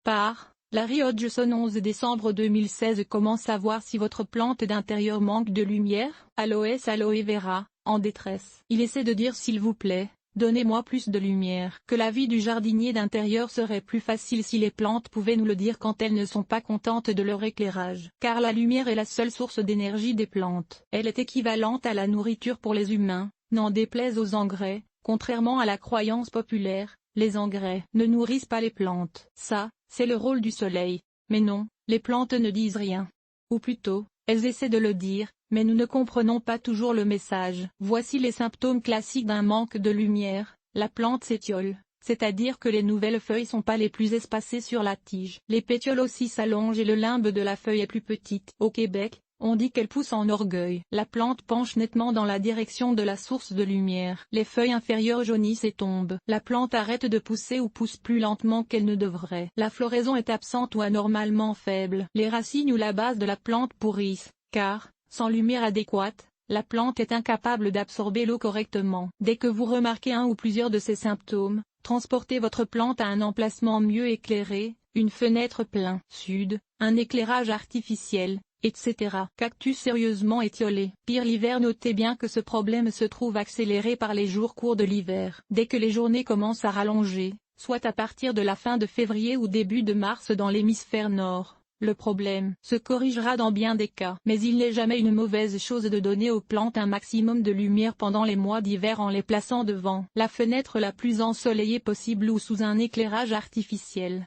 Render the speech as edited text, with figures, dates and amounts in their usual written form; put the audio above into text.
Par Larry Hodgson 11 décembre 2016. Comment savoir si votre plante d'intérieur manque de lumière? Aloès aloe vera, en détresse. Il essaie de dire s'il vous plaît, donnez-moi plus de lumière. Que la vie du jardinier d'intérieur serait plus facile si les plantes pouvaient nous le dire quand elles ne sont pas contentes de leur éclairage. Car la lumière est la seule source d'énergie des plantes. Elle est équivalente à la nourriture pour les humains, n'en déplaise aux engrais. Contrairement à la croyance populaire, les engrais ne nourrissent pas les plantes. Ça, c'est le rôle du soleil. Mais non, les plantes ne disent rien. Ou plutôt, elles essaient de le dire, mais nous ne comprenons pas toujours le message. Voici les symptômes classiques d'un manque de lumière. La plante s'étiole, c'est-à-dire que les nouvelles feuilles sont pas les plus espacées sur la tige. Les pétioles aussi s'allongent et le limbe de la feuille est plus petite. Au Québec, on dit qu'elle pousse en orgueil. La plante penche nettement dans la direction de la source de lumière. Les feuilles inférieures jaunissent et tombent. La plante arrête de pousser ou pousse plus lentement qu'elle ne devrait. La floraison est absente ou anormalement faible. Les racines ou la base de la plante pourrissent, car, sans lumière adéquate, la plante est incapable d'absorber l'eau correctement. Dès que vous remarquez un ou plusieurs de ces symptômes, transportez votre plante à un emplacement mieux éclairé, une fenêtre plein sud, un éclairage artificiel, etc. Cactus sérieusement étiolé. Pire l'hiver. Notez bien que ce problème se trouve accéléré par les jours courts de l'hiver. Dès que les journées commencent à rallonger, soit à partir de la fin de février ou début de mars dans l'hémisphère nord, le problème se corrigera dans bien des cas. Mais il n'est jamais une mauvaise chose de donner aux plantes un maximum de lumière pendant les mois d'hiver en les plaçant devant la fenêtre la plus ensoleillée possible ou sous un éclairage artificiel.